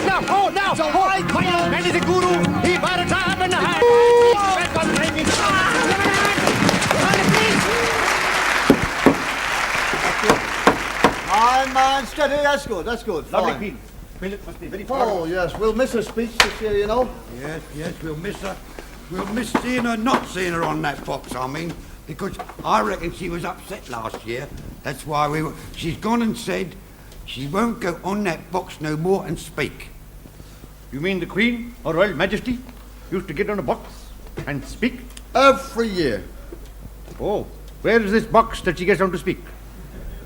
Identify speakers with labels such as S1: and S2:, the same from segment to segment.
S1: now.
S2: It's all right.
S1: My old man is a guru. He bought a job in the high.
S2: Man, steady. That's good.
S1: Lovely
S2: Fine.
S1: queen. Philip must be very proud.
S2: Oh, yes, we'll miss her speech this year, you know.
S3: Yes, we'll miss her. We'll miss seeing her, not seeing her on that box, I mean, because I reckon she was upset last year. That's why she's gone and said she won't go on that box no more and speak.
S1: You mean the Queen, Her Royal Majesty, used to get on a box and speak?
S2: Every year.
S1: Oh, where is this box that she gets on to speak?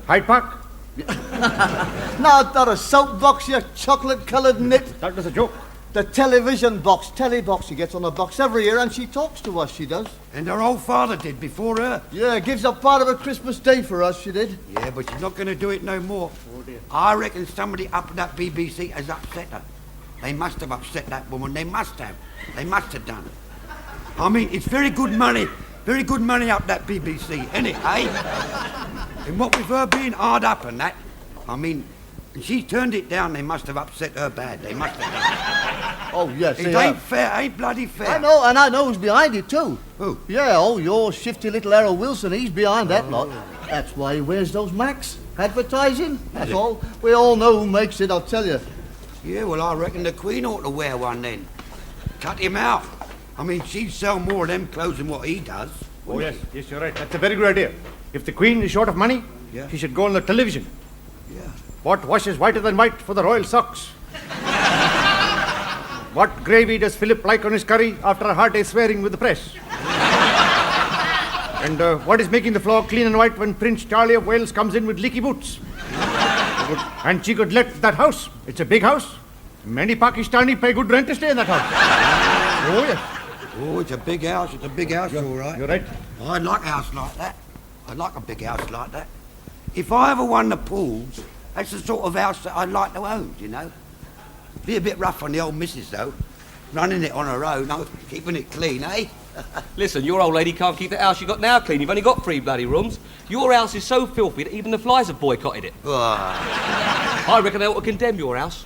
S1: Hyde Park?
S2: No, not a soap box, you chocolate-coloured nit.
S1: That was a joke.
S2: The television box, telebox, she gets on the box every year and she talks to us, she does.
S3: And her old father did before her.
S2: Yeah, gives up part of her Christmas Day for us, she did.
S3: Yeah, but she's not going to do it no more.
S1: Oh, dear.
S3: I reckon somebody up at that BBC has upset her. They must have upset that woman. They must have. They must have done. I mean, it's very good money up that BBC, isn't it, eh? And what with her being hard up and that, I mean, she turned it down. They must have upset her bad. They must have done.
S2: Oh, yes,
S3: It ain't fair, ain't bloody fair.
S2: I know, and I know who's behind it too.
S3: Who?
S2: Yeah, oh, your shifty little Errol Wilson, he's behind that lot. That's why he wears those Macs. Advertising, that's all. We all know who makes it, I'll tell you.
S3: Yeah, well, I reckon the Queen ought to wear one then. Cut him out. I mean, she'd sell more of them clothes than what he does.
S1: Oh, yes, you're right. That's a very good idea. If the Queen is short of money,
S3: Yeah.
S1: she should go on the television.
S3: Yeah.
S1: What washes whiter than white for the royal socks? What gravy does Philip like on his curry after a hard day's swearing with the press? And what is making the floor clean and white when Prince Charlie of Wales comes in with leaky boots? And she could let that house. It's a big house. Many Pakistani pay good rent to stay in that house. Oh, yes.
S3: Oh, it's a big house. It's a big house, all right.
S1: You're right.
S3: I'd like a house like that. I'd like a big house like that. If I ever won the pools, that's the sort of house that I'd like to own, you know. Be a bit rough on the old missus, though. Running it on her own, no, keeping it clean, eh?
S4: Listen, your old lady can't keep the house you got now clean. You've only got 3 bloody rooms. Your house is so filthy that even the flies have boycotted it. I reckon they ought to condemn your house.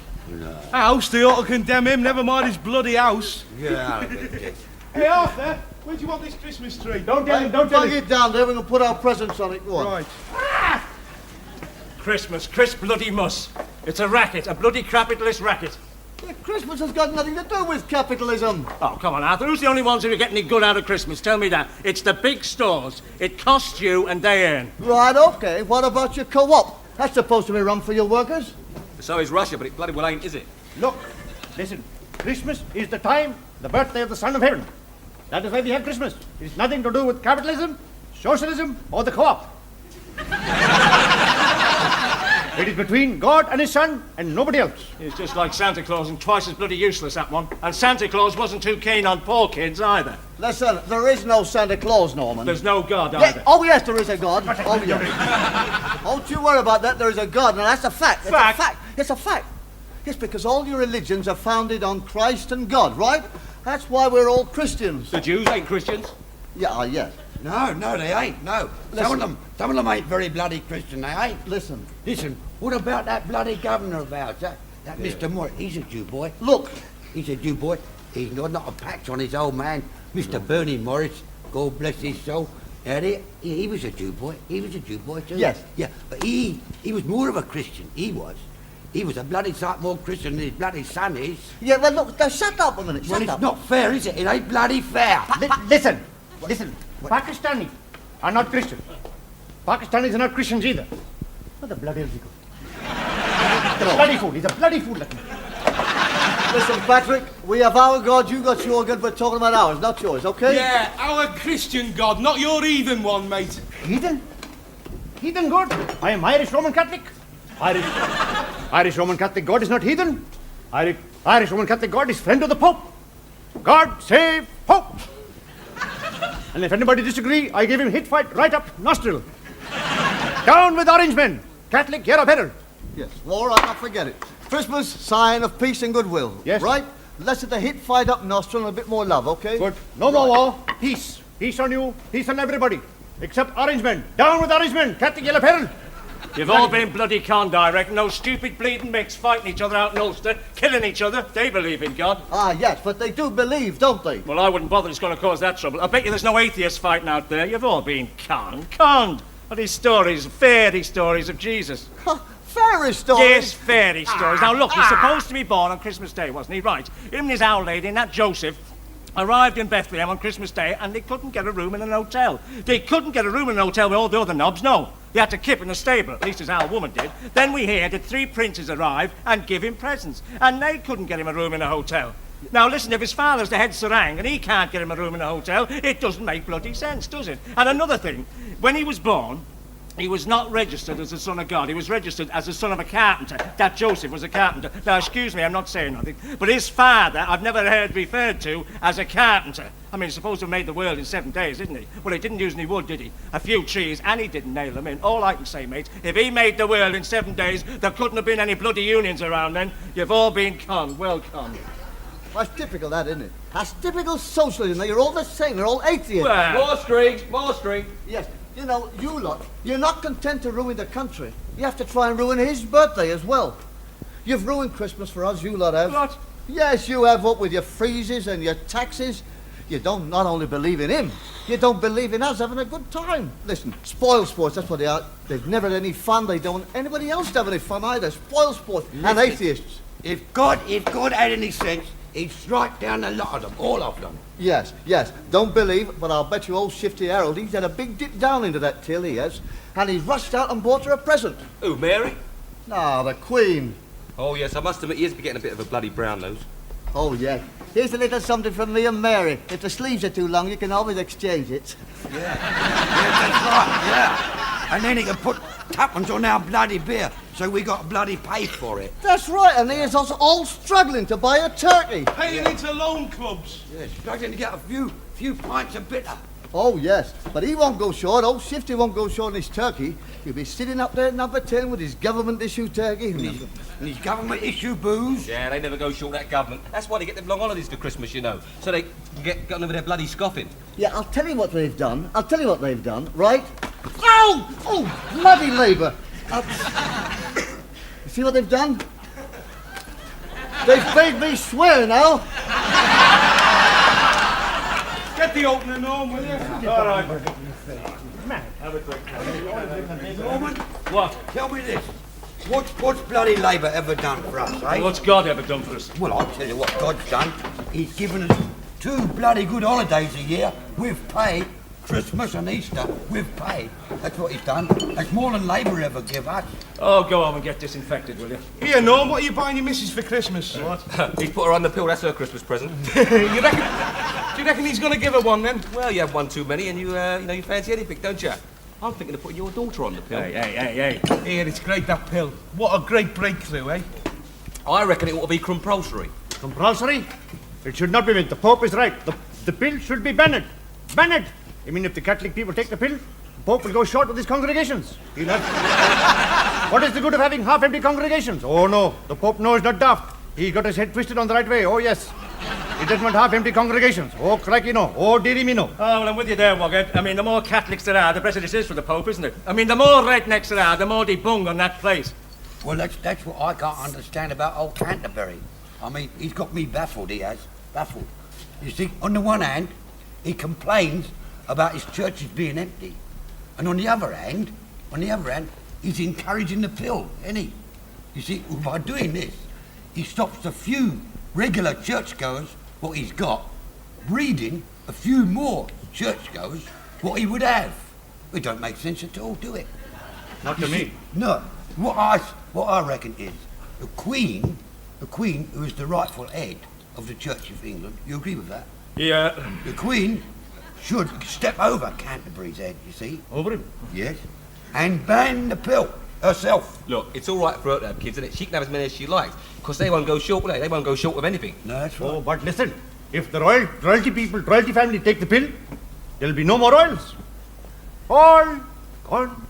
S5: House? They ought to condemn him, never mind his bloody house.
S3: Yeah.
S5: Hey, Arthur, where do you want this Christmas tree?
S1: Don't tell him, don't tell
S2: Plug
S1: him.
S2: it down there, we can put our presents on it. Go on.
S5: Right. Christmas, Chris bloody muss. It's a racket, a bloody capitalist racket.
S2: Yeah, Christmas has got nothing to do with capitalism.
S5: Oh, come on, Arthur. Who's the only ones who get any good out of Christmas? Tell me that. It's the big stores. It costs you and they earn.
S2: Right, okay. What about your co-op? That's supposed to be run for your workers.
S4: So is Russia, but it bloody well ain't, is it?
S1: Look, listen. Christmas is the time, the birthday of the Son of Heaven. That is why we have Christmas. It is nothing to do with capitalism, socialism, or the co-op. It is between God and his Son and nobody else.
S5: It's just like Santa Claus and twice as bloody useless, that one. And Santa Claus wasn't too keen on poor kids either.
S2: Listen, there is no Santa Claus, Norman.
S5: There's no God either.
S2: Yeah, oh, yes, there is a God. Oh, yes. Don't you worry about that. There is a God, and that's a fact. It's
S5: Fact?
S2: a fact. It's a fact. Yes, because all your religions are founded on Christ and God, right? That's why we're all Christians.
S5: The Jews ain't Christians.
S2: Yeah, yes.
S3: No, they ain't, no. Some of them ain't very bloody Christian, they ain't.
S2: Listen,
S3: What about that bloody governor of ours, that Mr. Moore? He's a Jew boy.
S2: look.
S3: He's a Jew boy. He's not a patch on his old man, Mr. Bernie Morris. God bless his soul. He was a Jew boy. He was a Jew boy too.
S2: Yes.
S3: Yeah, but he was more of a Christian. He was. He was a bloody sight more Christian than his bloody son is.
S2: Yeah, well, look, now, shut up a minute.
S3: Well,
S2: Shut
S3: it's
S2: up.
S3: not fair, is it? It ain't bloody fair.
S1: Listen. Pakistanis are not Christians. Pakistanis are not Christians either. What the bloody hell is he called? Bloody fool. He's a bloody fool.
S2: Listen, Patrick, we have our God, you got your God, we're talking about ours, not yours, okay?
S6: Yeah, our Christian God, not your heathen one, mate.
S1: Heathen? Heathen God? I am Irish Roman Catholic. Irish Roman Catholic God is not heathen. Irish Roman Catholic God is friend of the Pope. God save Pope. And if anybody disagree, I give him hit fight right up nostril. Down with orange men. Catholic, you're a better.
S2: Yes, all right, I'll forget it. Christmas, sign of peace and goodwill.
S1: Yes.
S2: Right? Let's hit the hit fight up nostril and a bit more love, okay?
S1: Good. No more war. Peace. Peace on you. Peace on everybody. Except orange men. Down with orange men. Catholic, yellow peril.
S5: You've all been bloody conned, I reckon. Those stupid bleeding micks fighting each other out in Ulster, killing each other. They believe in God.
S2: Ah, yes, but they do believe, don't they?
S5: Well, I wouldn't bother. It's going to cause that trouble. I bet you there's no atheists fighting out there. You've all been conned. All these stories, fairy stories of Jesus.
S2: Fairy stories?
S5: Yes, fairy stories. Now, look, he's supposed to be born on Christmas Day, wasn't he? Right. Him and his owl lady and that Joseph arrived in Bethlehem on Christmas Day and they couldn't get a room in an hotel. They couldn't get a room in an hotel with all the other knobs, no. They had to kip in the stable, at least his owl woman did. Then we hear that 3 princes arrived and give him presents, and they couldn't get him a room in a hotel. Now, listen, if his father's the head serang and he can't get him a room in a hotel, it doesn't make bloody sense, does it? And another thing, when he was born, he was not registered as the son of God. He was registered as the son of a carpenter. That Joseph was a carpenter. Now, excuse me, I'm not saying nothing, but his father I've never heard referred to as a carpenter. I mean, he's supposed to have made the world in 7 days, isn't he? Well, he didn't use any wood, did he? A few trees, and he didn't nail them in. All I can say, mate, if he made the world in 7 days, there couldn't have been any bloody unions around then. You've all been conned. Well conned.
S2: That's typical, that, isn't it? That's typical socialism. You're all the same. You're all atheists.
S5: Well,
S4: More string.
S2: Yes. You know, you lot, you're not content to ruin the country. You have to try and ruin his birthday as well. You've ruined Christmas for us, you lot have.
S5: what?
S2: Yes, you have, what with your freezes and your taxes. You don't not only believe in him, you don't believe in us having a good time. Listen, spoil sports, that's what they are. They've never had any fun. They don't want anybody else to have any fun either. Spoil sports and atheists.
S3: If God had any sense, he'd strike down a lot of them, all of them.
S2: Yes, don't believe, but I'll bet you old Shifty Harold, he's had a big dip down into that till, he has. And he's rushed out and bought her a present.
S4: Who, Mary?
S2: Ah, the Queen.
S4: Oh, yes, I must admit he is getting a bit of a bloody brown nose.
S2: Oh, yeah. Here's a little something from me and Mary. If the sleeves are too long, you can always exchange it.
S3: Yeah, that's right, yeah. And then he can put tuppence on our bloody beer, so we got bloody paid for it.
S2: That's right, and here's us all struggling to buy a turkey.
S6: Paying into loan clubs.
S3: Yeah, struggling to get a few pints of bitter.
S2: Oh, yes, but he won't go short. Old Shifty won't go short on his turkey. He'll be sitting up there at number 10 with his government-issue turkey.
S3: And his government-issue booze.
S4: Yeah, they never go short, that government. That's why they get them long holidays for Christmas, you know. So they can get over their bloody scoffing.
S2: Yeah, I'll tell you what they've done, right? Ow! Oh, bloody Labour! You see what they've done? They've made me swear now.
S6: Get the opening on, will you? All right.
S5: Have a drink.
S3: Norman,
S5: What?
S3: tell me this. What's bloody Labour ever done for us, eh?
S5: What's God ever done for us?
S3: Well, I'll tell you what God's done. He's given us 2 bloody good holidays a year with pay. Christmas and Easter with pay. That's what he's done. That's more than Labour ever give us.
S5: Oh, go home and get disinfected, will you?
S6: Here, Norm, what are you buying your missus for Christmas?
S5: What?
S4: He's put her on the pill, that's her Christmas present.
S6: Do you reckon he's going to give her one, then?
S4: Well, you have one too many and you fancy anything, don't you? I'm thinking of putting your daughter on the pill.
S5: Hey.
S6: Here, it's great, that pill. What a great breakthrough, eh?
S4: I reckon it ought to be compulsory.
S1: Compulsory? It should not be meant. The Pope is right. The pill should be banned. Banned! I mean, if the Catholic people take the pill, the Pope will go short with his congregations. He'll have... What is the good of having half-empty congregations? Oh, no. The Pope knows not daft. He got his head twisted on the right way. Oh, yes. He doesn't want half-empty congregations. Oh, crikey, no. Oh, dearie me, no.
S5: Oh, well, I'm with you there, Woggett. I mean, the more Catholics there are, the better it is for the Pope, isn't it? I mean, the more rednecks there are, the more they bung on that place.
S3: Well, that's what I can't understand about old Canterbury. I mean, he's got me baffled, he has. Baffled. You see, on the one hand, he complains about his churches being empty. And on the other hand, he's encouraging the pill, isn't he? You see, by doing this, he stops the few regular churchgoers, what he's got, breeding a few more churchgoers, what he would have. It don't make sense at all, do it?
S1: Not to me.
S3: No. What I reckon is, the Queen, who is the rightful head of the Church of England, you agree with that?
S5: Yeah.
S3: The Queen should step over Canterbury's head, you see?
S5: Over him?
S3: Yes. And ban the pill herself.
S4: Look, it's all right for her to have kids, isn't it? She can have as many as she likes, because they won't go short, will they? They won't go short of anything.
S3: No, that's right.
S1: Oh, but listen. If the royalty family take the pill, there'll be no more royals. All gone.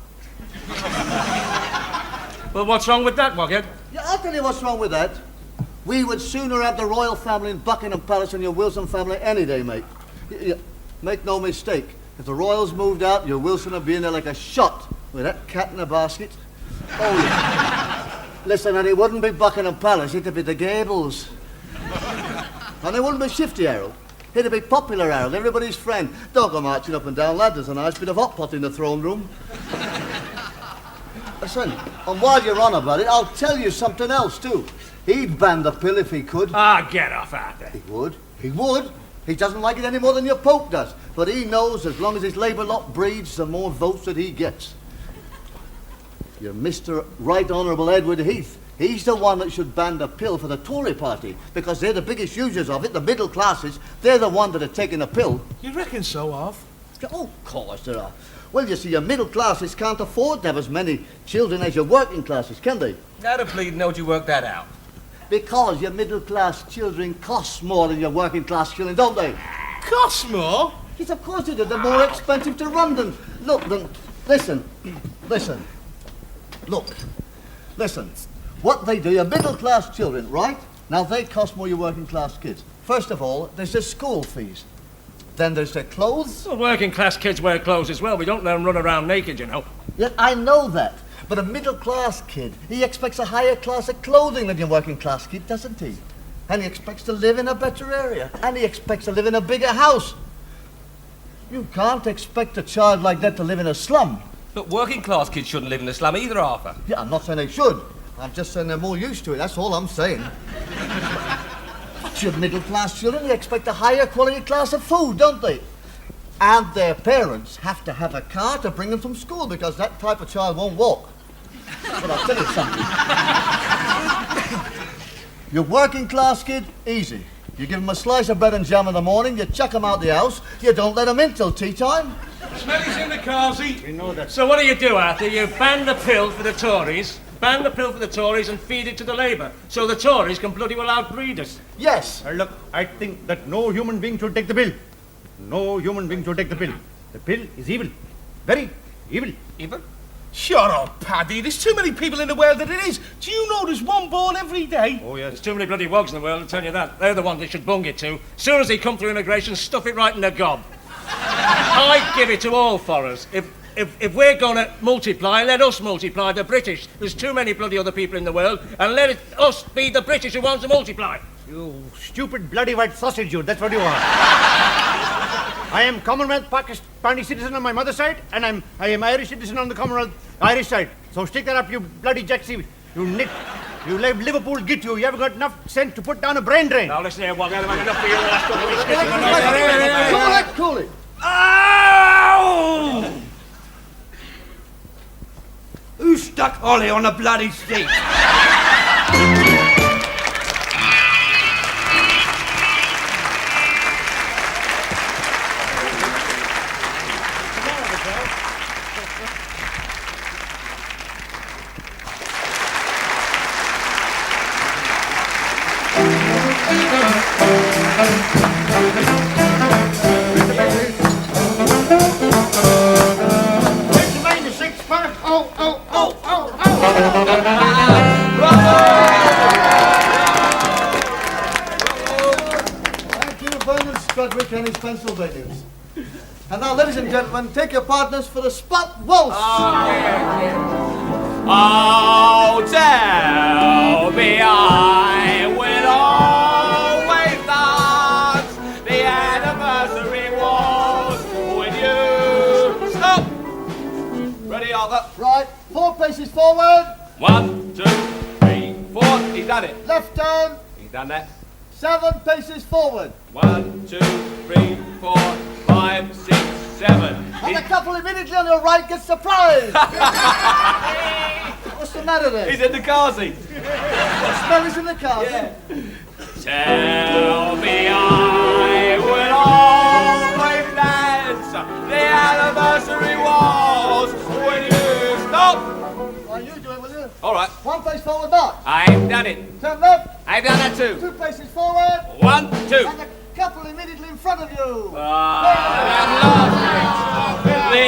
S5: Well, what's wrong with that, Woggett?
S2: Yeah, I'll tell you what's wrong with that. We would sooner have the royal family in Buckingham Palace than your Wilson family any day, mate. Make no mistake. If the royals moved out, your Wilson would be in there like a shot with that cat in a basket. Oh, yeah. Listen, and it wouldn't be Buckingham Palace, it'd be the Gables. And it wouldn't be Shifty Harold. It'd be Popular Harold, everybody's friend. Don't go marching up and down ladders, a nice bit of hot pot in the throne room. Listen, and while you're on about it, I'll tell you something else, too. He'd ban the pill if he could.
S5: Ah, get off, Arthur.
S2: He would. He would. He doesn't like it any more than your Pope does. But he knows as long as his Labour lot breeds, the more votes that he gets. You're Mr. Right Honourable Edward Heath. He's the one that should ban the pill for the Tory party, because they're the biggest users of it, the middle classes. They're the one that are taking the pill.
S6: You reckon so, Arv?
S2: Oh, of course there are. Well, you see, your middle classes can't afford to have as many children as your working classes, can they?
S4: How the bleeding hell do you work that out?
S2: Because your middle class children cost more than your working class children, don't they?
S6: Costs more?
S2: Yes, of course they do. They're more expensive to run than... Look, listen. Look. Listen. What they do, your middle class children, right? Now, they cost more your working class kids. First of all, there's the school fees. Then there's their clothes.
S5: Well, working class kids wear clothes as well. We don't let them run around naked, you know.
S2: Yeah, I know that. But a middle class kid, he expects a higher class of clothing than your working class kid, doesn't he? And he expects to live in a better area. And he expects to live in a bigger house. You can't expect a child like that to live in a slum.
S4: Look, working class kids shouldn't live in a slum either, Arthur.
S2: Yeah, I'm not saying they should. I'm just saying they're more used to it, that's all I'm saying. But your middle class children, they expect a higher quality class of food, don't they? And their parents have to have a car to bring them from school, because that type of child won't walk. But I'll tell you something. Your working class kid, easy. You give him a slice of bread and jam in the morning, you chuck him out the house, you don't let him in till tea time.
S6: Smelly's in the carsy.
S1: We know that.
S5: So what do, Arthur? You ban the pill for the Tories, ban the pill for the Tories and feed it to the Labour, so the Tories can bloody well outbreed us.
S2: Yes.
S1: Look, I think that no human being should take the pill. No human being should take the pill. The pill is evil. Very evil.
S4: Evil?
S6: Shut up, Paddy. There's too many people in the world that it is. Do you know there's one born every day?
S1: Oh, yes.
S5: There's too many bloody wogs in the world, I'll tell you that. They're the ones they should bung it to. As soon as they come through immigration, stuff it right in the gob. I'd give it to all for us. If we're going to multiply, let us multiply the British. There's too many bloody other people in the world, and let us be the British who wants to multiply.
S1: You stupid bloody white sausage, you. That's what you are. I am Commonwealth Pakistani citizen on my mother's side, and I am Irish citizen on the Commonwealth Irish side. So stick that up, you bloody jacksie. You nit. You let Liverpool get you. You haven't got enough sense to put down a brain drain.
S5: Now listen here, Wog, I haven't had enough for you the last couple of weeks.
S2: Cool it.
S5: Ow!
S3: Who stuck Ollie on a bloody stick?
S2: And his Pennsylvanians. And now, ladies and gentlemen, take your partners for the spot waltz.
S4: Oh, tell me I will always dance the anniversary waltz with you. Stop! Ready, Arthur?
S2: Right, 4 paces forward.
S4: 1, 2, 3, 4. He's done it.
S2: Left turn.
S4: He's done that.
S2: 7 paces forward.
S4: 1, 2, 3, 4, 5, 6, 7.
S2: And the couple immediately on your right gets surprised. What's the matter there?
S4: He's in the car seat.
S2: Smelly's in the car.
S4: Yeah. Tell me I will always dance the anniversary waltz when you stop.
S2: Well, you do it, will you?
S4: All right.
S2: 1 pace forward, march.
S4: I've done it.
S2: Turn left.
S4: I've done that too.
S2: 2 paces forward.
S4: 1, 2.
S2: And the couple immediately in front of you.
S4: The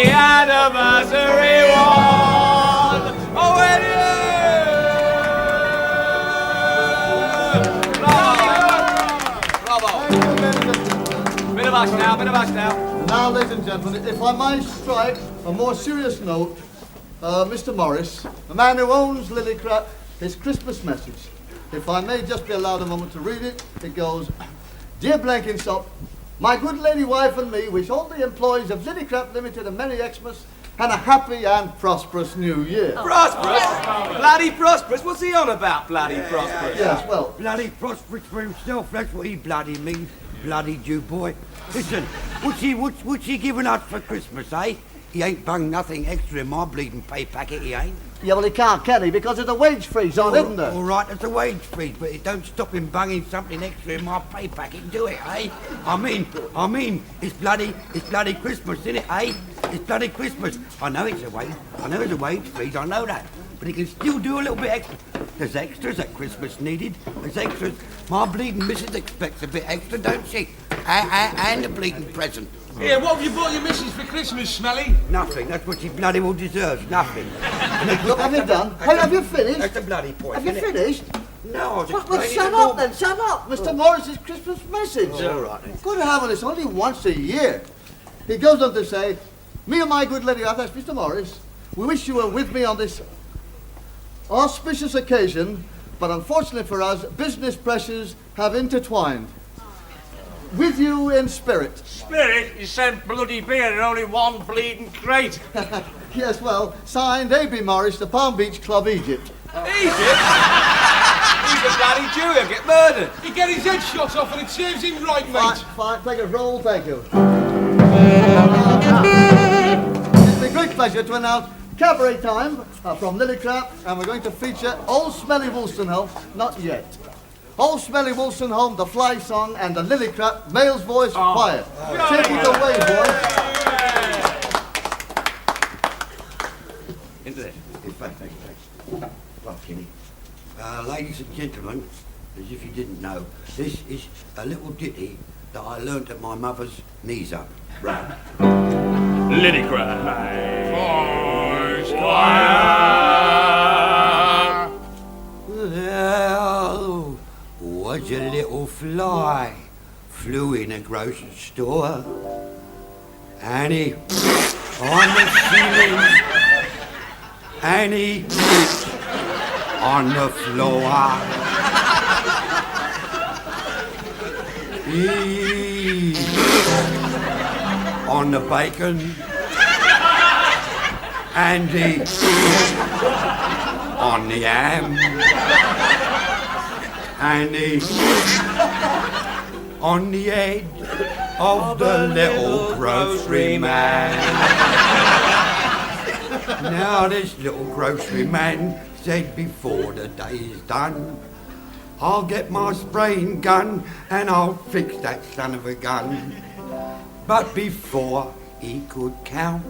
S4: anniversary waltz when you. Bravo. Bit of us now.
S2: Now, ladies and gentlemen, if I might strike a more serious note, Mr. Morris, the man who owns Lillycrap, his Christmas message. If I may just be allowed a moment to read it, it goes, Dear Blenkinsop, my good lady wife and me wish all the employees of Lillycrap Limited a Merry Xmas and a happy and prosperous New Year.
S4: Prosperous? Bloody prosperous? What's he on about, bloody prosperous?
S2: Yes, well,
S3: Bloody prosperous for himself, that's what he bloody means. Bloody Jew boy. Listen, what's he giving us for Christmas, eh? He ain't bung nothing extra in my bleeding pay packet, he ain't.
S2: yeah, well, he can't, can he? Because there's a wage freeze on, isn't there?
S3: All right, it's a wage freeze, but it don't stop him bunging something extra in my pay packet, do it, eh? I mean, it's bloody Christmas, isn't it, eh? It's bloody Christmas. I know it's a wage freeze, I know that. But he can still do a little bit extra. There's extras at Christmas needed. There's extras. My bleeding missus expects a bit extra, don't she? And a bleeding present.
S6: Yeah, what have you bought your missus for Christmas, Smelly?
S3: Nothing. That's what she bloody well deserves. Nothing.
S2: Look, have you done? Hey, have you finished?
S3: That's the bloody point.
S2: Have you
S3: isn't it?
S2: finished?
S3: No, I was
S2: Well,
S3: explaining
S2: shut
S3: the
S2: up
S3: law.
S2: then, shut up. Mr. Morris's Christmas message.
S3: All right then.
S2: Good heavens, it's only once a year. He goes on to say, me and my good lady, that's Mr. Morris, we wish you were with me on this auspicious occasion, but unfortunately for us, business pressures have intertwined. With you in spirit.
S5: Spirit, you sent bloody beer in only one bleeding crate.
S2: Yes, well, signed A.B. Morris, the Palm Beach Club, Egypt.
S4: Egypt? He's a bloody Jew, he'll get murdered.
S6: He get his head shot off and it serves him right,
S2: Fine,
S6: mate.
S2: fine, take a roll, thank you. It's a great pleasure to announce cabaret time from Lillycrap, and we're going to feature Old Smelly Wolstenholme, not yet. Old Smelly Wolstenholme, the Fly Song, and the Lillycrap Male's Voice Choir. Take it away, boys.
S4: Into there.
S3: Thanks. Right, Kenny. Ladies and gentlemen, as if you didn't know, this is a little ditty that I learnt at my mother's knees up. Right. Well, was a little fly flew in a grocery store, and he on the ceiling, and he on the floor. He on the bacon, and he on the ham, and he on the head of the little grocery man. Now this little grocery man said before the day is done, I'll get my spraying gun and I'll fix that son of a gun. But before he could count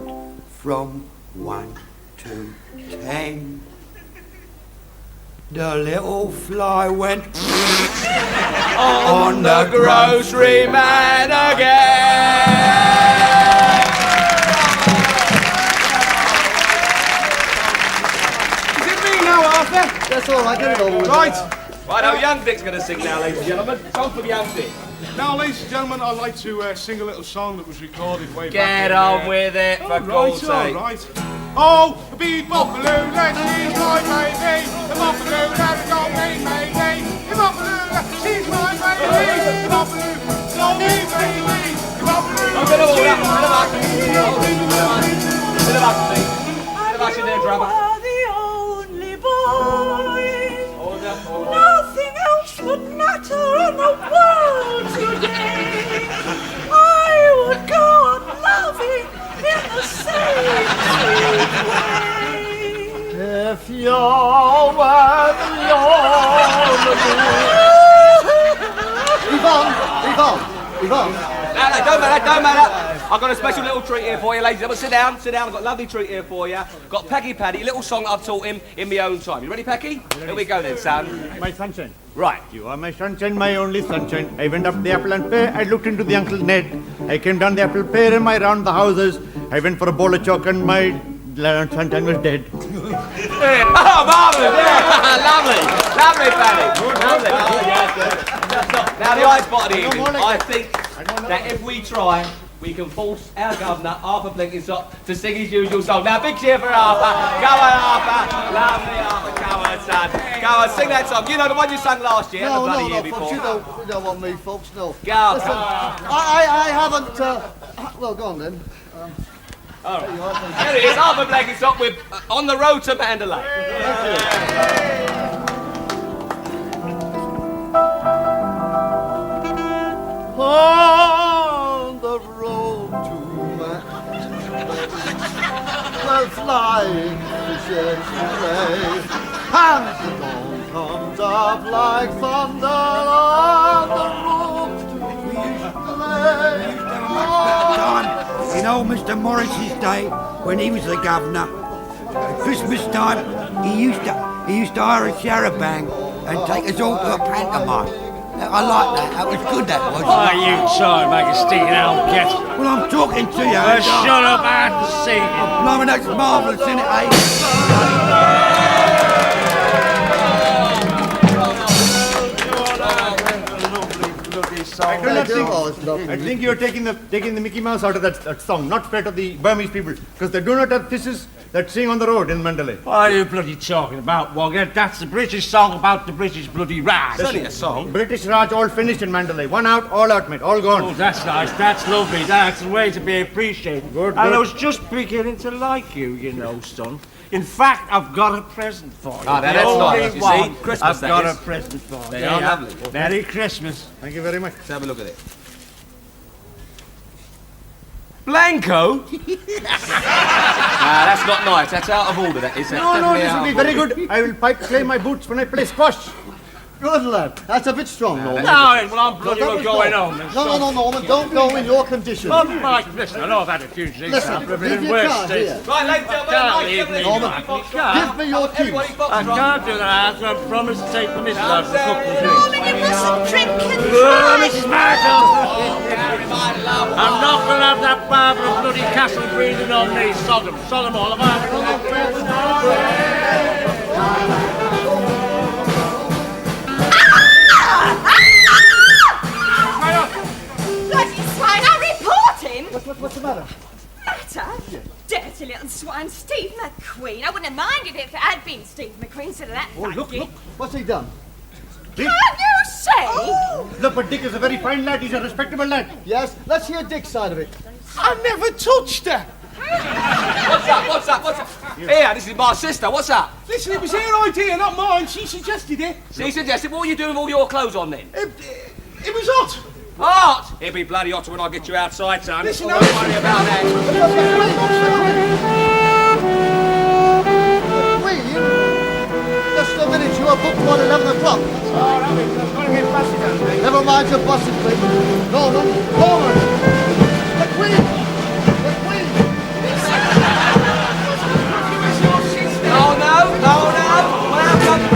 S3: from 1 to 10, the little fly went on the grocery man again.
S6: Is it me now, Arthur?
S2: That's all right, get it over with.
S6: Right.
S4: Right, now young Dick's going to sing now, ladies and gentlemen. Song for the young Dick.
S6: Now, ladies and gentlemen, I'd like to sing a little song that was recorded way back
S4: Get
S6: in,
S4: on with it, for God's sake.
S6: All right. Oh, the bee bopaloo, let she's my baby. The bopaloo, that's got me, baby. The bopaloo, she's my baby. The bopaloo, got me, baby. The bopaloo,
S4: I'm going to hold up. Bit of action, there, drummer.
S7: are the only boy. Nothing else would matter in the world today. I would go on loving in the same sweet way.
S2: If you were the only Yvonne.
S4: No, don't matter. I've got a special little treat here for you, ladies and gentlemen. Sit down. I've got a lovely treat here for you. Got Pecky Paddy, a little song that I've taught him in my own time. You ready, Pecky? Here we go then, son.
S1: My sunshine.
S4: Right.
S1: You are my sunshine, my only sunshine. I went up the apple and pear, I looked into the Uncle Ned. I came down the apple pear and I round the houses. I went for a bowl of chalk and my sunshine was dead.
S4: Oh, marvellous, yeah. Lovely, Paddy. Lovely. Oh, yeah, good. Now, the ice spot of the evening. I think that if we try we can force our governor, Arthur Blenkinsop, to sing his usual song. Now, big cheer for Arthur. Go on, Arthur. Lovely Arthur. Go on, son. Go on, sing that song. You know, the one you sang last year,
S2: No,
S4: the bloody
S2: no,
S4: year
S2: no,
S4: before.
S2: folks, you don't want me, folks, no.
S4: Go on,
S2: Listen,
S4: come on.
S2: I haven't, well, go on then.
S4: All right. There it is, Arthur Blenkinsop with On the Road to Mandalay.
S2: On the road to Mandalay, where flying fishes play, and the dawn comes up like thunder on the road to Mandalay.
S3: Time, in old Mr. Morris's day, when he was the governor, at Christmas time, he used to hire a charabanc and take us all to a pantomime. I like that. That was good, that was.
S5: Why you trying to make a stinking old cat?
S3: Well, I'm talking to you.
S5: Shut up and sing.
S3: Blimey, that's marvellous, isn't it, eh?
S1: I think you're taking the Mickey Mouse out of that song. Not fair to the Burmese people, because they do not have fishes that sing on the road in Mandalay.
S5: What are you bloody talking about, Wogger? That's the British song about the British bloody Raj.
S4: It's only a song.
S1: British Raj all finished in Mandalay. One out, all out, mate. All gone.
S5: Oh, that's nice. That's lovely. That's a way to be appreciated.
S1: Good,
S5: And
S1: good.
S5: I was just beginning to like you, you know, son. In fact, I've got a present for you.
S4: Ah,
S5: The
S4: that's
S5: only
S4: nice. You see?
S5: one.
S4: Christmas,
S5: I've
S4: that
S5: got
S4: is.
S5: a present for you.
S4: They are lovely.
S5: Merry Christmas.
S1: Thank you very much.
S4: Let's have a look at it. Blanco? That's not nice. That's out of order, that is. That's
S1: No,
S4: definitely
S1: this
S4: out
S1: will be
S4: of
S1: very
S4: order.
S1: good. I will pipe clay my boots when I play squash.
S2: Good lad. That's a bit strong, Norman.
S5: No, well, I'm bloody
S2: That
S5: well
S2: was
S5: going
S2: wrong.
S5: home.
S2: No, Norman, don't go in your condition.
S5: Mike, listen, I know I've had a few drinks.
S2: Listen,
S5: I've been
S2: leave
S5: in
S2: your
S5: worse
S2: card
S5: states.
S2: here.
S4: Right, ladies and gentlemen,
S5: Can't
S4: Mike,
S5: leave
S4: everybody,
S5: me,
S2: Norman.
S5: Mike.
S4: Fox
S5: Can't.
S2: Give me your
S4: Everybody,
S2: keys.
S4: Fox
S5: I
S4: Trot.
S5: can't do that. I promise to take permission out for a couple of drinks.
S7: Norman, you mustn't drink and
S5: Oh,
S7: drive.
S5: Mrs. Marshall!
S4: Carry my love.
S5: I'm not going to have that Barbara bloody castle breathing on me. Sodom. Sodom all. I've had
S7: Bloody swine, I'll report him.
S2: What's the matter?
S7: Matter? Dirty little swine, Steve McQueen. I wouldn't have minded if it had been Steve McQueen instead of that faggot.
S2: What's he done?
S7: Can you say?
S1: Look, but Dick is a very fine lad. He's a respectable lad.
S2: Yes, let's hear Dick's side of it.
S6: I never touched her.
S4: What's up? Here, this is my sister. What's up?
S6: Listen, it was her idea, not mine. She suggested it.
S4: She suggested, what were you doing with all your clothes on then?
S6: It was hot.
S4: Hot! It'll be bloody hotter when I get you outside, son.
S6: Listen,
S4: Don't worry about that.
S2: Queen? Just a minute, you are booked for 11 o'clock. Never mind your buses, please. Norman! The Queen! The Queen!
S4: Oh, no. What happened?